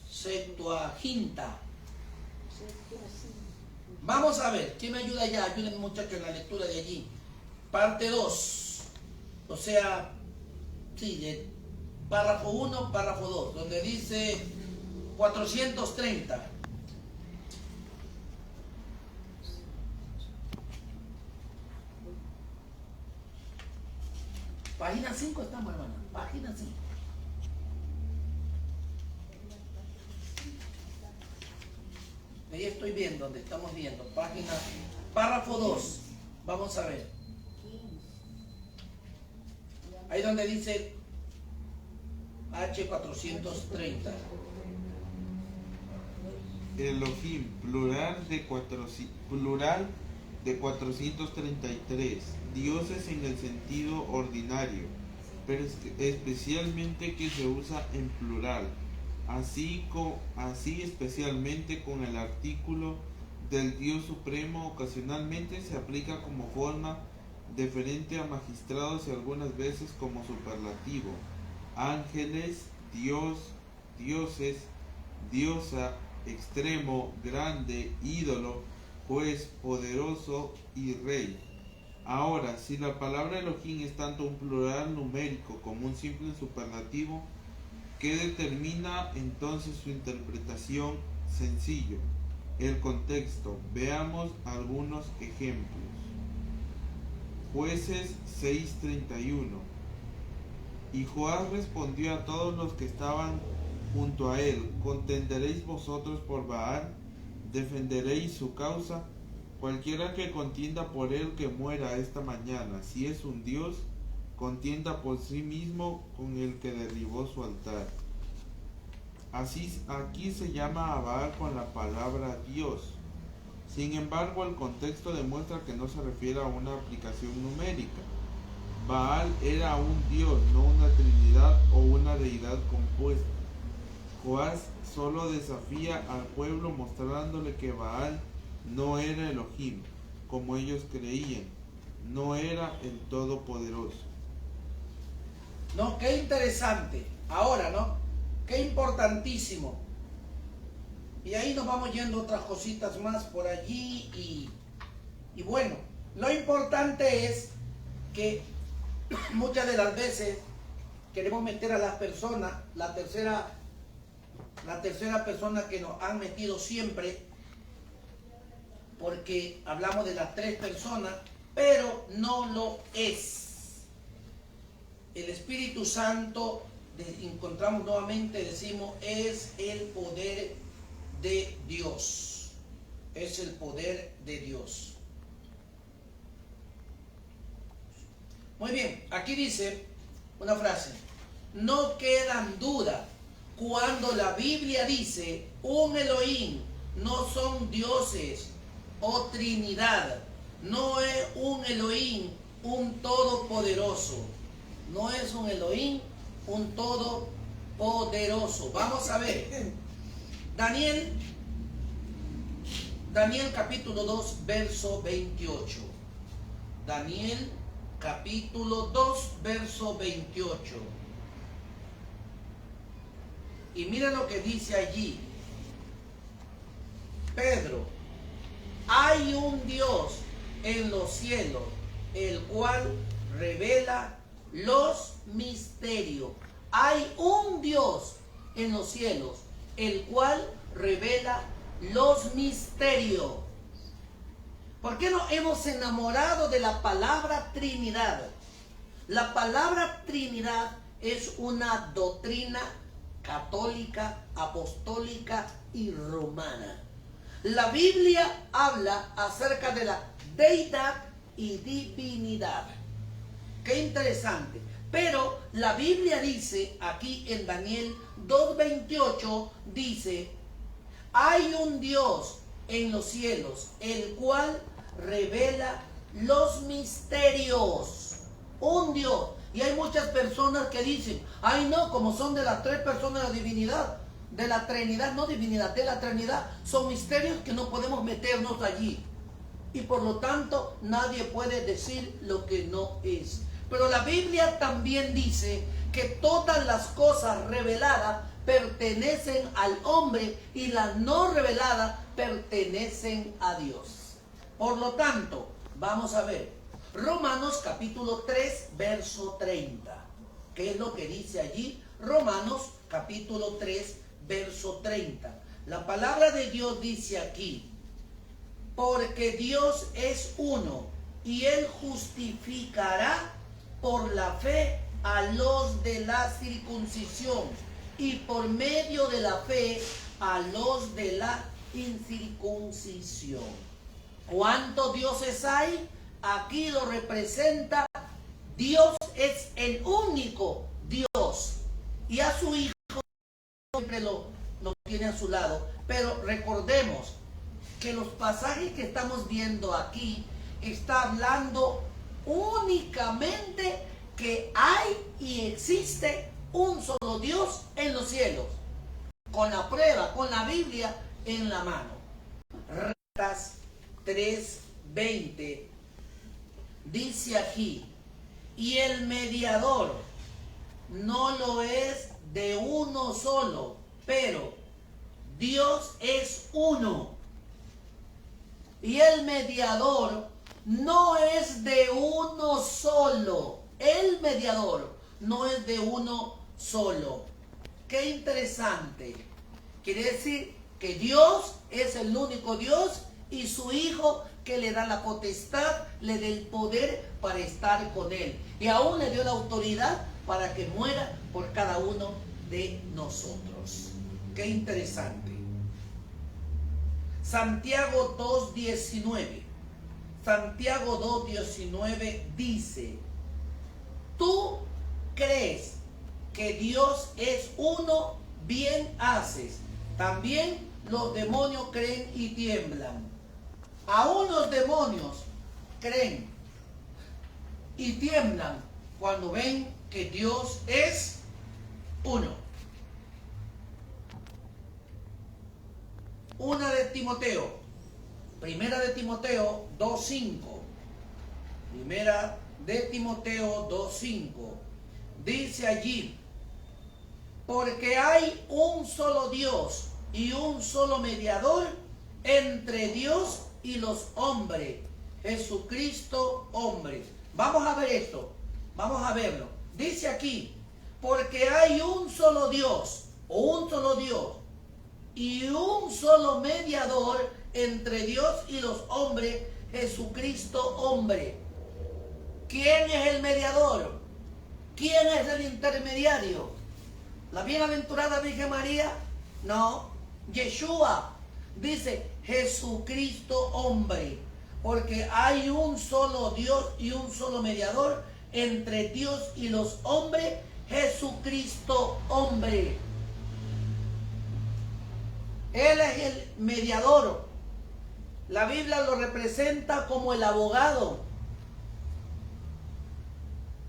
Speaker 1: Septuaginta. Vamos a ver, ¿quién me ayuda ya? Ayúdenme muchachos en la lectura de allí. Parte 2. O sea, sí, de párrafo 1, párrafo 2, donde dice 430. Página 5 estamos, hermana. Página 5. Ahí estoy viendo, donde estamos viendo. Página, párrafo 2. Vamos a ver. Ahí donde dice H430.
Speaker 3: Elohim, plural de 433. Dioses en el sentido ordinario, pero especialmente que se usa en plural. Así especialmente con el artículo del Dios Supremo ocasionalmente se aplica como forma deferente a magistrados y algunas veces como superlativo. Ángeles, Dios, dioses, diosa, extremo, grande, ídolo, juez, poderoso y rey. Ahora, si la palabra Elohim es tanto un plural numérico como un simple superlativo, ¿qué determina entonces su interpretación? Sencillo, el contexto. Veamos algunos ejemplos. Jueces 6:31. Y Joás respondió a todos los que estaban junto a él: ¿contenderéis vosotros por Baal? ¿Defenderéis su causa? Cualquiera que contienda por él que muera esta mañana. Si es un dios, contienda por sí mismo con el que derribó su altar. Así, aquí se llama a Baal con la palabra Dios. Sin embargo, el contexto demuestra que no se refiere a una aplicación numérica. Baal era un dios, no una trinidad o una deidad compuesta. Joás solo desafía al pueblo mostrándole que Baal no era Elohim, como ellos creían, no era el Todopoderoso.
Speaker 1: No, qué interesante. Ahora, ¿no? Qué importantísimo. Y ahí nos vamos yendo otras cositas más por allí y bueno, lo importante es que muchas de las veces queremos meter a las personas la tercera la tercera persona que nos han metido siempre, porque hablamos de las tres personas, pero no lo es. El Espíritu Santo, encontramos nuevamente, decimos, es el poder de Dios. Es el poder de Dios. Muy bien, aquí dice una frase: no quedan dudas cuando la Biblia dice un Elohim, no son dioses o Trinidad, no es un Elohim un todopoderoso, no es un Elohim un todopoderoso. Vamos a ver, Daniel capítulo 2 verso 28. Daniel capítulo 2 verso 28. Y mira lo que dice allí. Pedro: hay un Dios en los cielos, el cual revela los misterios. Hay un Dios en los cielos, el cual revela los misterios. ¿Por qué nos hemos enamorado de la palabra Trinidad? La palabra Trinidad es una doctrina católica, apostólica y romana. La Biblia habla acerca de la deidad y divinidad. Qué interesante. Pero la Biblia dice aquí en Daniel 2:28, dice: hay un Dios en los cielos, el cual revela los misterios. Un Dios. Y hay muchas personas que dicen: ay no, como son de las tres personas de la divinidad, de la Trinidad, no divinidad, de la Trinidad, son misterios que no podemos meternos allí. Y por lo tanto nadie puede decir lo que no es. Pero la Biblia también dice que todas las cosas reveladas pertenecen al hombre y las no reveladas pertenecen a Dios. Por lo tanto, vamos a ver Romanos capítulo 3 verso 30. ¿Qué es lo que dice allí? Romanos capítulo 3 verso 30. La palabra de Dios dice aquí: porque Dios es uno y Él justificará por la fe a los de la circuncisión y por medio de la fe a los de la incircuncisión. ¿Cuántos dioses hay? Aquí lo representa. Dios es el único Dios y a su Hijo siempre lo tiene a su lado. Pero recordemos que los pasajes que estamos viendo aquí está hablando únicamente que hay y existe un solo Dios en los cielos, con la prueba, con la Biblia en la mano. Gálatas 3:20 dice aquí: y el mediador no lo es de uno solo, pero Dios es uno. Y el mediador no es de uno solo. El mediador no es de uno solo. Qué interesante. Quiere decir que Dios es el único Dios y su Hijo que le da la potestad, le da el poder para estar con Él. Y aún le dio la autoridad para que muera por cada uno de nosotros. Qué interesante. Santiago 2:19. Santiago 2:19 dice: tú crees que Dios es uno, bien haces. También los demonios creen y tiemblan. Aún los demonios creen y tiemblan cuando ven que Dios es uno. Una de Timoteo, primera de Timoteo 2:5. Primera de Timoteo 2:5. Dice allí: porque hay un solo Dios y un solo mediador entre Dios y los hombres, Jesucristo hombre. Vamos a ver esto, vamos a verlo. Dice aquí: porque hay un solo Dios, o un solo Dios, y un solo mediador entre Dios y los hombres, Jesucristo hombre. ¿Quién es el mediador? ¿Quién es el intermediario? ¿La bienaventurada Virgen María? No, Yeshua. Dice Jesucristo hombre, porque hay un solo Dios y un solo mediador entre Dios y los hombres, Jesucristo hombre. Él es el mediador. La Biblia lo representa como el abogado.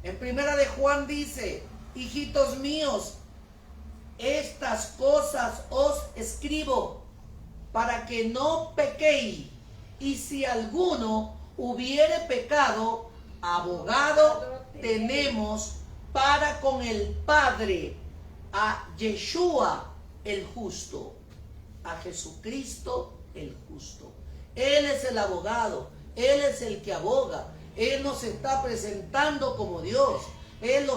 Speaker 1: En primera de Juan dice: hijitos míos, estas cosas os escribo para que no pequéis, y si alguno hubiere pecado, abogado tenemos para con el Padre, a Yeshua el justo, a Jesucristo el justo. Él es el abogado, Él es el que aboga. Él nos está presentando como Dios. Él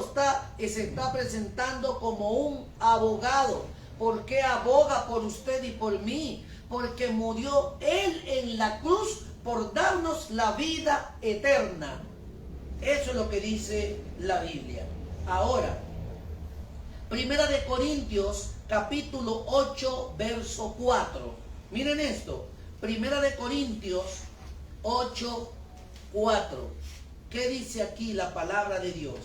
Speaker 1: se está presentando como un abogado. ¿Por qué aboga por usted y por mí? Porque murió Él en la cruz por darnos la vida eterna. Eso es lo que dice la Biblia. Ahora, Primera de Corintios, capítulo 8, verso 4. Miren esto. Primera de Corintios 8, 4. ¿Qué dice aquí la palabra de Dios?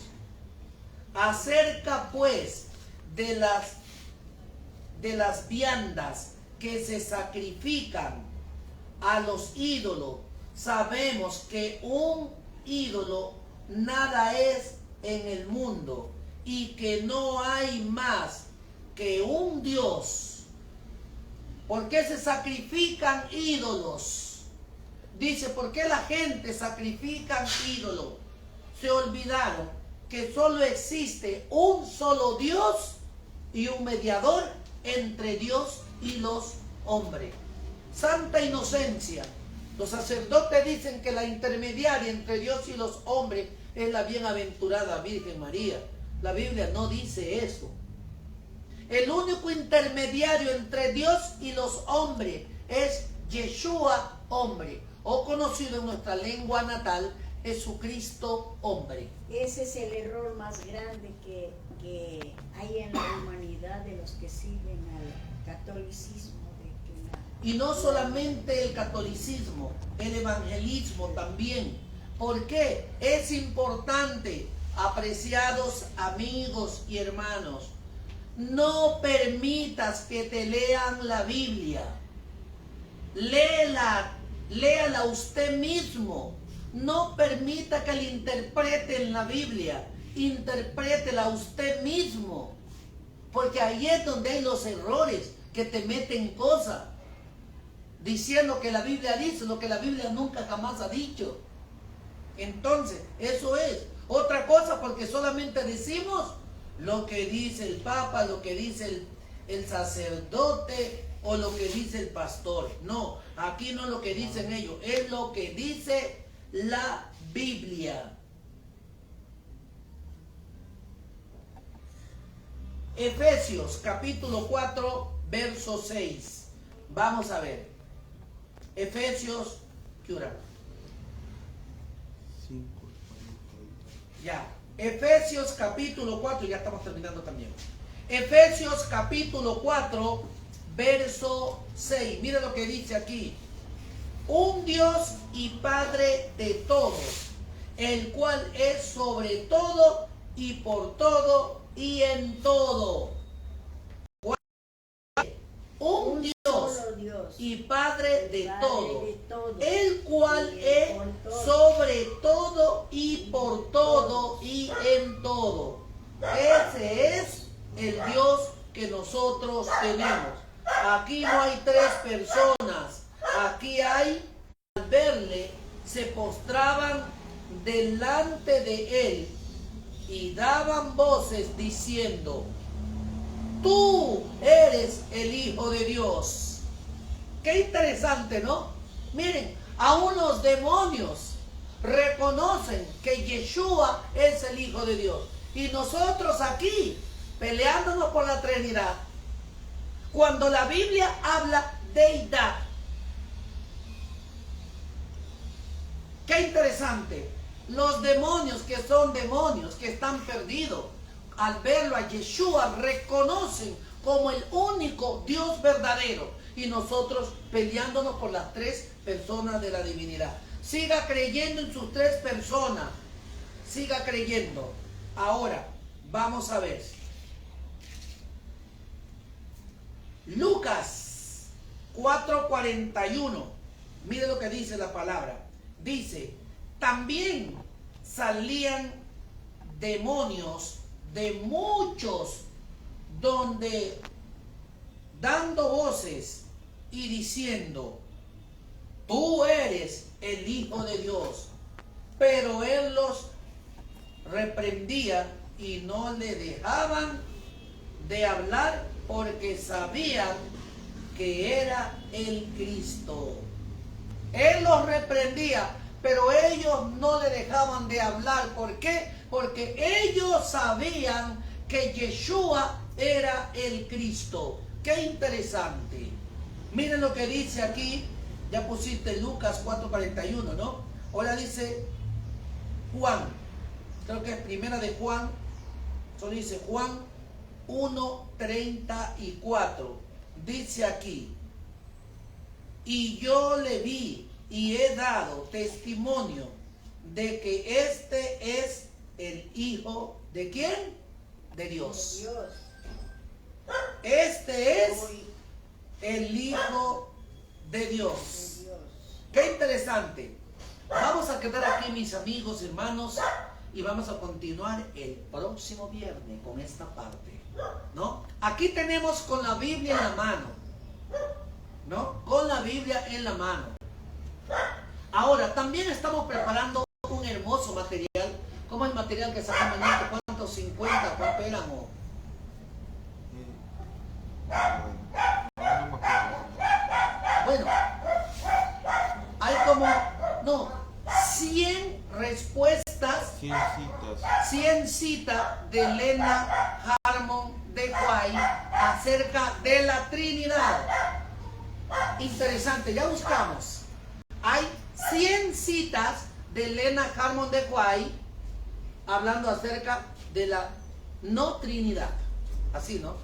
Speaker 1: Acerca pues de las viandas que se sacrifican a los ídolos, sabemos que un ídolo nada es en el mundo y que no hay más que un Dios. ¿Por qué se sacrifican ídolos? Dice, ¿por qué la gente sacrifica ídolos? Se olvidaron que solo existe un solo Dios y un mediador entre Dios y los hombres. Santa inocencia. Los sacerdotes dicen que la intermediaria entre Dios y los hombres es la bienaventurada Virgen María. La Biblia no dice eso. El único intermediario entre Dios y los hombres es Yeshua hombre, o conocido en nuestra lengua natal, Jesucristo hombre.
Speaker 2: Ese es el error más grande que hay en la humanidad de los que siguen al catolicismo.
Speaker 1: Y no solamente el catolicismo, el evangelismo también. ¿Por qué? Es importante, apreciados amigos y hermanos, no permitas que te lean la Biblia. Léala usted mismo. No permita que le interpreten la Biblia. Interprétela usted mismo. Porque ahí es donde hay los errores, que te meten cosas. Diciendo que la Biblia dice lo que la Biblia nunca jamás ha dicho. Entonces, eso es. Otra cosa, porque solamente decimos lo que dice el Papa, lo que dice el sacerdote o lo que dice el pastor. No, aquí no es lo que dicen ellos, es lo que dice la Biblia. Efesios capítulo 4, verso 6. Vamos a ver. Efesios, ¿qué hora?
Speaker 3: 5:42.
Speaker 1: Ya. Efesios capítulo 4, ya estamos terminando también. Efesios capítulo 4, verso 6. Mira lo que dice aquí. Un Dios y Padre de todos, el cual es sobre todo y por todo y en todo. Un Dios y Padre de todo, el cual es sobre todo y por todo y en todo. Ese es el Dios que nosotros tenemos. Aquí no hay tres personas. Aquí hay, al verle, se postraban delante de él y daban voces diciendo: tú eres el Hijo de Dios. Qué interesante, ¿no? Miren, aún los demonios reconocen que Yeshua es el Hijo de Dios. Y nosotros aquí, peleándonos por la Trinidad, Cuando la Biblia habla deidad, qué interesante, los demonios que son demonios, que están perdidos, al verlo a Yeshua reconocen como el único Dios verdadero, y nosotros peleándonos por las tres personas de la divinidad. Siga creyendo en sus tres personas, siga creyendo. Ahora vamos a ver Lucas 4:41. mire lo que dice la palabra. Dice: también salían demonios de muchos, donde dando voces y diciendo: tú eres el Hijo de Dios. Pero él los reprendía y no le dejaban de hablar, porque sabían que era el Cristo. Él los reprendía, pero ellos no le dejaban de hablar. ¿Por qué? Porque ellos sabían que Yeshua era el Cristo. Qué interesante. Miren lo que dice aquí. Ya pusiste Lucas 4:41, ¿no? Ahora dice Juan. Creo que es primera de Juan. Solo dice Juan 1:34. Dice aquí: y yo le vi y he dado testimonio de que este es el Hijo ¿de quién? De Dios.
Speaker 2: De Dios.
Speaker 1: Este es el Hijo de Dios. Qué interesante. Vamos a quedar aquí, mis amigos, hermanos, y vamos a continuar el próximo viernes con esta parte, ¿no? Aquí tenemos con la Biblia en la mano, ¿no? Con la Biblia en la mano. Ahora, también estamos preparando un hermoso material. ¿Cómo es el material que sacamos? ¿Cuántos? 50, ¿cuánto éramos? Bueno, hay como, no, 100 respuestas, 100 citas de Elena Harmon de White acerca de la Trinidad. Interesante, ya buscamos. Hay 100 citas de Elena Harmon de White hablando acerca de la no Trinidad. Así, ¿no?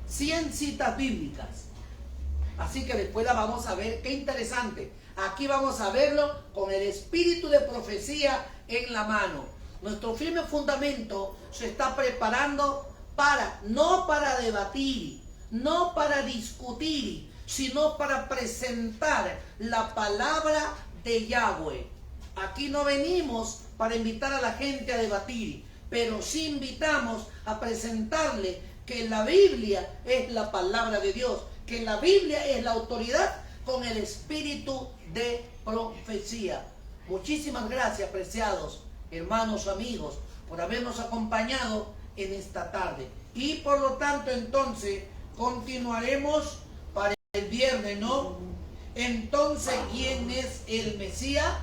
Speaker 1: 100 citas bíblicas. Así que después la vamos a ver. Qué interesante. Aquí vamos a verlo con el espíritu de profecía en la mano. Nuestro firme fundamento se está preparando no para debatir, no para discutir, sino para presentar la palabra de Yahweh. Aquí no venimos para invitar a la gente a debatir, pero sí invitamos a presentarle que la Biblia es la palabra de Dios, que la Biblia es la autoridad con el espíritu de profecía. Muchísimas gracias, preciados hermanos, amigos, por habernos acompañado en esta tarde. Y por lo tanto, entonces, continuaremos para el viernes, ¿no? Entonces, ¿quién es el Mesías?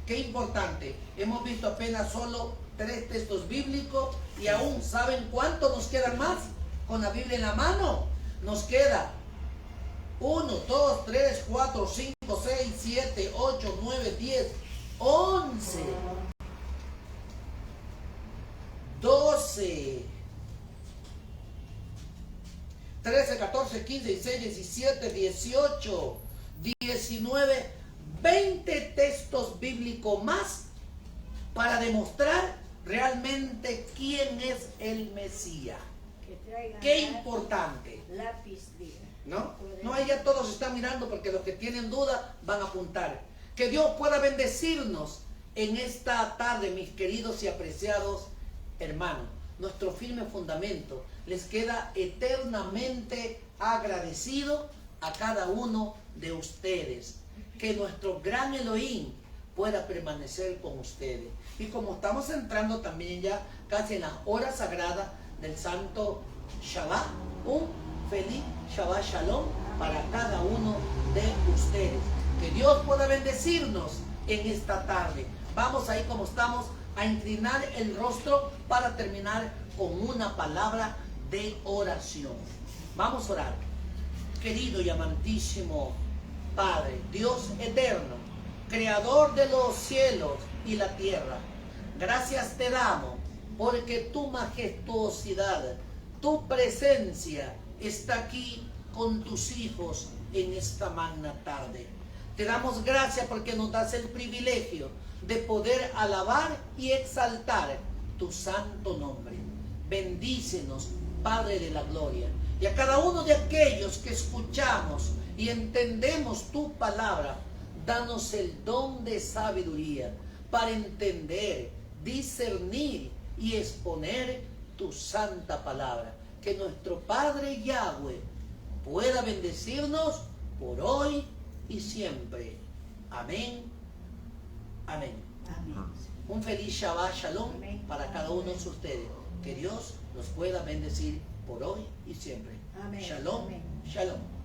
Speaker 1: Qué importante. Hemos visto apenas solo 3 textos bíblicos y aún, ¿saben cuánto nos quedan más? Con la Biblia en la mano, nos queda 1, 2, 3, 4, 5, 6, 7, 8, 9, 10, 11, 12, 13, 14, 15, 16, 17, 18, 19, 20 textos bíblicos más para demostrar realmente quién es el Mesías. Qué importante.
Speaker 2: Lápiz, diga.
Speaker 1: No, ahí ya todos están mirando, porque los que tienen duda van a apuntar. Que Dios pueda bendecirnos en esta tarde, mis queridos y apreciados hermanos. Nuestro firme fundamento les queda eternamente agradecido a cada uno de ustedes. Que nuestro gran Elohim pueda permanecer con ustedes. Y como estamos entrando también ya casi en las horas sagradas del Santo Shabbat, un feliz Shabbat Shalom para cada uno de ustedes. Que Dios pueda bendecirnos en esta tarde. Vamos ahí como estamos a inclinar el rostro para terminar con una palabra de oración. Vamos a orar. querido y amantísimo Padre, Dios eterno, creador de los cielos y la tierra, gracias te damos porque tu majestuosidad, tu presencia está aquí con tus hijos en esta magna tarde. Te damos gracias porque nos das el privilegio de poder alabar y exaltar tu santo nombre. Bendícenos, Padre de la gloria, y a cada uno de aquellos que escuchamos y entendemos tu palabra, danos el don de sabiduría para entender, discernir y exponer tu santa palabra. Que nuestro Padre Yahweh pueda bendecirnos por hoy y siempre. Amén. Amén.
Speaker 2: Amén.
Speaker 1: Un feliz Shabbat Shalom
Speaker 2: Amén.
Speaker 1: para cada uno de ustedes. Que Dios los pueda bendecir por hoy y siempre.
Speaker 2: Amén.
Speaker 1: Shalom.
Speaker 2: Amén.
Speaker 1: Shalom.